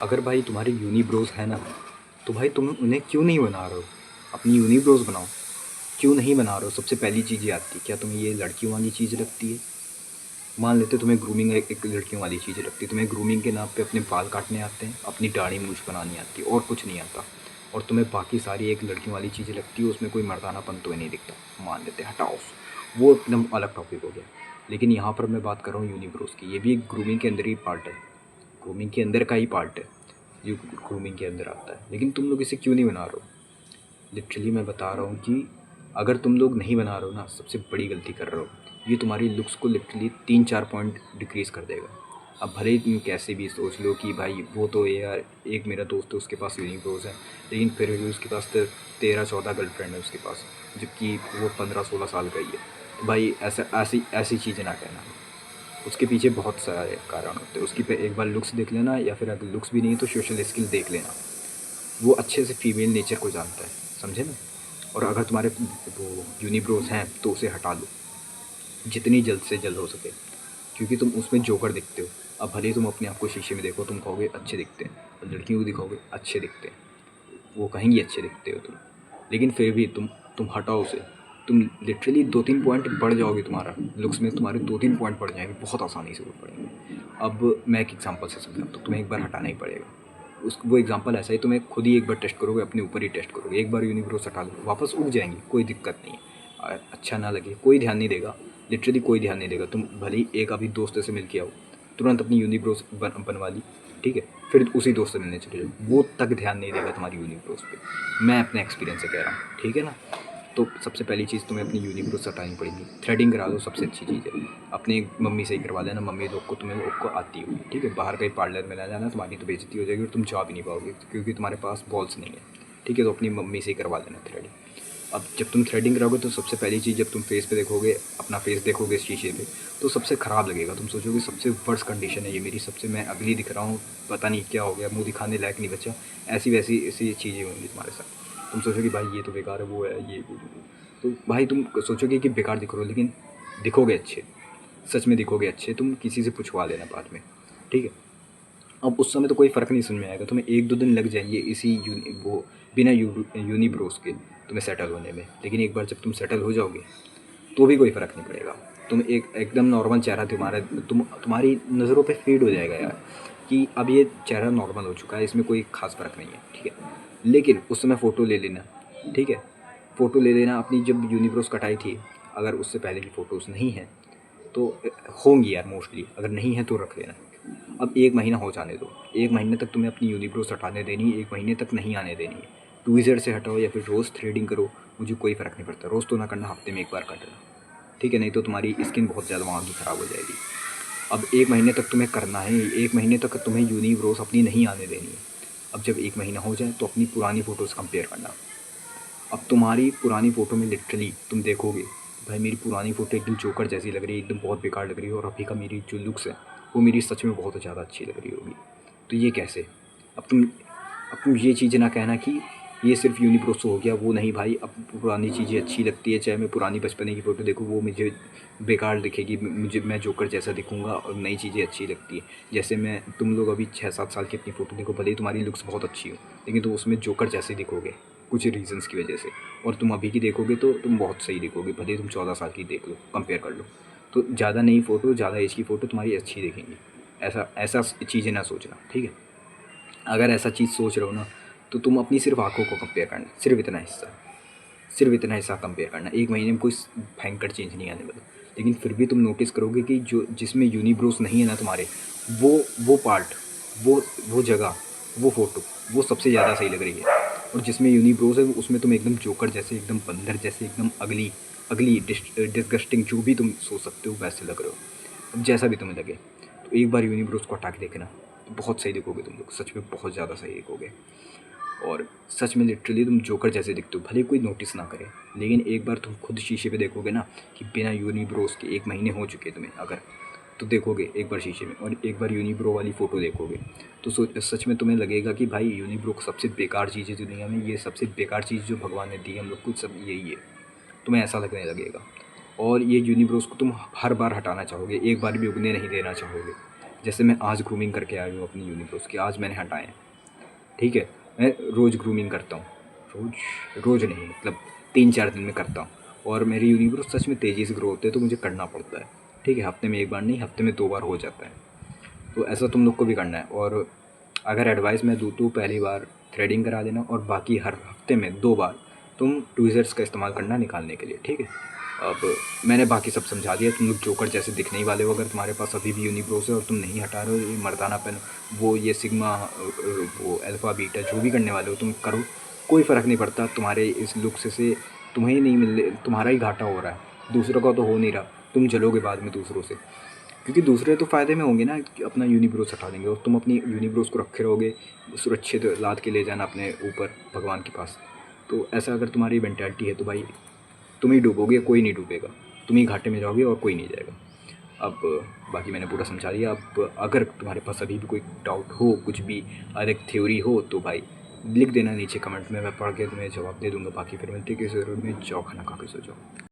अगर भाई तुम्हारे यूनिब्रोस है ना, तो भाई तुम उन्हें क्यों नहीं बना रहे हो? अपनी यूनिब्रोस बनाओ। क्यों नहीं बना रहे हो? सबसे पहली चीज़ ये आती है, क्या तुम्हें ये लड़कियों वाली चीज़ लगती है? मान लेते तुम्हें ग्रूमिंग एक लड़कियों वाली चीज़ लगती है, तुम्हें ग्रूमिंग के नाम पे अपने बाल काटने आते हैं, अपनी दाढ़ी मूछ बनानी आती है और कुछ नहीं आता, और तुम्हें बाकी सारी एक लड़कियों वाली चीज़ें लगती है, उसमें कोई मर्दानापन तो नहीं दिखता। मान लेते हैं, हटाओ, वो एकदम अलग टॉपिक हो गया। लेकिन यहाँ पर मैं बात कर रहा हूँ यूनिब्रोस की, ये भी एक ग्रूमिंग के अंदर ही पार्ट है, ग्रूमिंग के अंदर का ही पार्ट है जो ग्रूमिंग के अंदर आता है। लेकिन तुम लोग इसे क्यों नहीं बना रहे हो? लिटरली मैं बता रहा हूँ कि अगर तुम लोग नहीं बना रहे हो ना, सबसे बड़ी गलती कर रहे हो। ये तुम्हारी लुक्स को लिटरली 3-4 पॉइंट डिक्रीज़ कर देगा। अब भले ही तुम कैसे भी सोच लो कि भाई वो तो यार, एक मेरा दोस्त है उसके पास यूनिब्रोज है, लेकिन फिर भी उसके पास तो 13-14 गर्लफ्रेंड है उसके पास, जबकि वो 15-16 साल का ही है। तो भाई ऐसा ऐसी ऐसी चीज़ें ना कहना। उसके पीछे बहुत सारे कारण होते हैं। उसकी पे एक बार लुक्स देख लेना, या फिर अगर लुक्स भी नहीं तो सोशल स्किल देख लेना। वो अच्छे से फीमेल नेचर को जानता है, समझे ना? और अगर तुम्हारे वो यूनिब्रोस हैं तो उसे हटा लो जितनी जल्द से जल्द हो सके, क्योंकि तुम उसमें जोकर दिखते हो। अब भले ही तुम अपने आप को शीशे में देखो, तुम कहोगे अच्छे दिखते हैं, और लड़कियों को दिखाओगे अच्छे दिखते हैं, वो कहेंगी अच्छे दिखते हो तुम, लेकिन फिर भी तुम हटाओ उसे। तुम लिटरली 2-3 पॉइंट बढ़ जाओगे, तुम्हारा लुक्स में तुम्हारे 2-3 पॉइंट बढ़ जाएंगे, बहुत आसानी से बढ़ पड़ेंगे। अब मैं एक एग्जांपल से समझाऊँ तो तुम्हें एक बार हटाना ही पड़ेगा। उस वो एग्जांपल ऐसा ही, तुम्हें खुद ही एक बार टेस्ट करोगे, अपने ऊपर ही टेस्ट करोगे। एक बार यूनिब्रोस हटा लो, वापस उग जाएंगी, कोई दिक्कत नहीं है। अच्छा ना लगे, कोई ध्यान नहीं देगा, लिटरली कोई ध्यान नहीं देगा। तुम भले ही एक अभी दोस्त से मिल के आओ, तुरंत अपनी यूनिब्रोस बनवा ली, ठीक है, फिर उसी दोस्त से मिलने चले जाओ, वो तक ध्यान नहीं देगा तुम्हारी यूनिब्रोस पे। मैं अपने एक्सपीरियंस से कह रहा हूँ, ठीक है ना? तो सबसे पहली चीज़ तुम्हें अपनी यूनिब्रोस हटानी पड़ेगी। थ्रेडिंग करा दो, सबसे अच्छी चीज़ है। अपनी मम्मी से ही करवा लेना, मम्मी लोग को, तुम्हें लोग को आती होगी, ठीक है? बाहर कहीं पार्लर में ना जाना, तुम्हारी तो बेइज्जती हो जाएगी और तुम जा भी नहीं पाओगे, क्योंकि तुम्हारे पास बॉल्स नहीं है, ठीक है? तो अपनी मम्मी से ही करवा लेना थ्रेडिंग। अब जब तुम थ्रेडिंग कराओगे तो सबसे पहली चीज़, जब तुम फेस पे देखोगे, अपना फेस देखोगे शीशे पे, तो सबसे ख़राब लगेगा। तुम सोचोगे सबसे वर्स्ट कंडीशन है ये मेरी, सबसे मैं अगली दिख रहा हूँ, पता नहीं क्या हो गया, मुंह दिखाने लायक नहीं बचा। ऐसी वैसी ऐसी चीज़ें होंगी तुम्हारे साथ। तुम सोचोगे भाई ये तो बेकार है, वो है ये वो। तो भाई तुम सोचोगे कि बेकार दिख रहे हो, लेकिन दिखोगे अच्छे, सच में दिखोगे अच्छे। तुम किसी से पूछवा लेना बाद में, ठीक है? अब उस समय तो कोई फ़र्क नहीं समझ में आएगा, तुम्हें 1-2 दिन लग जाएंगे इसी बिना यूनिब्रोस के तुम्हें सेटल होने में। लेकिन एक बार जब तुम सेटल हो जाओगे तो भी कोई फ़र्क नहीं पड़ेगा। तुम एक एकदम नॉर्मल चेहरा तुम्हारा तुम्हारी नज़रों पे फ़ीड हो जाएगा यार, कि अब ये चेहरा नॉर्मल हो चुका है, इसमें कोई ख़ास फ़र्क नहीं है, ठीक है? लेकिन उस समय फ़ोटो ले लेना, ठीक है? फ़ोटो ले लेना अपनी, जब यूनिब्रोस कटाई थी, अगर उससे पहले की फ़ोटोज़ नहीं हैं तो होंगी यार मोस्टली, अगर नहीं है तो रख लेना। अब 1 महीना हो जाने दो, 1 महीने तक तुम्हें अपनी यूनिब्रोस हटाने देनी है, 1 महीने तक नहीं आने देनी है। ट्विज़र से हटाओ या फिर रोज़ थ्रेडिंग करो, मुझे कोई फ़र्क नहीं पड़ता। रोज़ तो ना करना, हफ्ते में 1 बार काटना, ठीक है? नहीं तो तुम्हारी स्किन बहुत ज़्यादा वहाँ की ख़राब हो जाएगी। अब 1 महीने तक तुम्हें करना है, 1 महीने तक तुम्हें यूनिब्रोस अपनी नहीं आने देनी है। अब जब 1 महीना हो जाए तो अपनी पुरानी फ़ोटोज़ कंपेयर करना। अब तुम्हारी पुरानी फ़ोटो में लिटरली तुम देखोगे, भाई मेरी पुरानी फ़ोटो एकदम जोकर जैसी लग रही है, एकदम बहुत बेकार लग रही है, और अभी का मेरी जो लुक्स है वो मेरी सच में बहुत ज़्यादा अच्छी लग रही होगी। तो ये कैसे? अब तुम ये चीज़ें ना कहना कि ये सिर्फ़ यूनिप्रोसो हो गया, वो नहीं भाई। अब पुरानी चीज़ें अच्छी लगती है, चाहे मैं पुरानी बचपने की फ़ोटो देखूँ वो मुझे बेकार दिखेगी, मुझे मैं जोकर जैसा दिखूँगा, और नई चीज़ें अच्छी लगती है। जैसे मैं, तुम लोग अभी 6-7 साल की अपनी फ़ोटो देखो, भले ही तुम्हारी लुक्स बहुत अच्छी हो, लेकिन तुम उसमें जोकर जैसे दिखोगे कुछ रीज़न्स की वजह से। और तुम अभी की देखोगे तो तुम बहुत सही दिखोगे, भले ही तुम 14 साल की देख लो, कंपेयर कर लो। तो ज़्यादा नई फ़ोटो, ज़्यादा एज की फ़ोटो तुम्हारी अच्छी दिखेंगी। ऐसा ऐसा चीज़ें ना सोचना, ठीक है? अगर ऐसा चीज़ सोच रहे हो ना, तो तुम अपनी सिर्फ आँखों को कंपेयर करना, सिर्फ इतना हिस्सा कंपेयर करना। 1 महीने में कोई भयंकर चेंज नहीं आने वाला। लेकिन फिर भी तुम नोटिस करोगे कि जो जिसमें यूनिब्रोस नहीं है ना तुम्हारे, वो वो पार्ट, वो जगह, वो फ़ोटो, वो सबसे ज़्यादा सही लग रही है। और जिसमें यूनिब्रोस है उसमें तुम एकदम जोकर जैसे, एकदम बंदर जैसे, एकदम अगली अगली डिस्गस्टिंग जो भी तुम सोच सकते हो वैसे लग रहे हो। अब जैसा भी तुम्हें लगे, तो एक बार यूनिब्रोस को हटा के देखना, तो बहुत सही दिखोगे तुम लोग, सच में बहुत ज़्यादा सही दिखोगे। और सच में लिटरली तुम जोकर जैसे दिखते हो, भले कोई नोटिस ना करे। लेकिन एक बार तुम खुद शीशे पे देखोगे ना, कि बिना यूनिब्रोस के 1 महीने हो चुके तुम्हें अगर, तो देखोगे एक बार शीशे में, और एक बार यूनिब्रो वाली फ़ोटो देखोगे, तो सच में तुम्हें लगेगा कि भाई यूनिब्रो सबसे बेकार चीज़ है दुनिया में, ये सबसे बेकार चीज़ जो भगवान ने दी है हम लोग को, सब यही है। तुम्हें ऐसा लगने लगेगा। और ये यूनिब्रोस को तुम हर बार हटाना चाहोगे, एक बार भी उगने नहीं देना चाहोगे। जैसे मैं आज ग्रूमिंग करके आया हूँ अपनी यूनिब्रोस की, आज मैंने हटाए हैं, ठीक है। मैं रोज़ ग्रूमिंग करता हूँ, रोज़ नहीं, मतलब 3-4 दिन में करता हूँ, और मेरी यूनिब्रोस सच में तेज़ी से ग्रो होते हैं, तो मुझे करना पड़ता है, ठीक है। हफ्ते में 1 बार नहीं, हफ्ते में 2 बार हो जाता है। तो ऐसा तुम लोग को भी करना है। और अगर एडवाइस मैं दूँ तो पहली बार थ्रेडिंग करा देना, और बाकी हर हफ्ते में 2 बार तुम ट्वीज़र्स का इस्तेमाल करना निकालने के लिए, ठीक है। अब मैंने बाकी सब समझा दिया। तुम लोग जोकर जैसे दिखने ही वाले हो अगर तुम्हारे पास अभी भी यूनिब्रोस है और तुम नहीं हटा रहे हो, ये मर्दानापन, वो ये सिग्मा, वो अल्फ़ा बीटा जो भी करने वाले हो तुम करो, कोई फ़र्क नहीं पड़ता। तुम्हारे इस लुक्स से तुम्हें ही नहीं मिल, तुम्हारा ही घाटा हो रहा है, दूसरों का तो हो नहीं रहा। तुम जलोगे बाद में दूसरों से, क्योंकि दूसरे तो फ़ायदे में होंगे ना कि अपना यूनिब्रोस हटा देंगे, और तुम अपनी यूनिब्रोस को रखे रहोगे, सुरक्षित लाद के ले जाना अपने ऊपर भगवान के पास। तो ऐसा अगर तुम्हारी मेंटालिटी है तो भाई तुम ही डूबोगे, कोई नहीं डूबेगा, तुम ही घाटे में जाओगे और कोई नहीं जाएगा। अब बाकी मैंने पूरा समझा दिया। अब अगर तुम्हारे पास अभी भी कोई डाउट हो, कुछ भी अलग थ्योरी हो, तो भाई लिख देना नीचे कमेंट में, मैं पढ़ के तुम्हें जवाब दे दूँगा। बाकी फिर मिलते किसी ज़रूरत में, जाओ खाना खा के सो जाओ।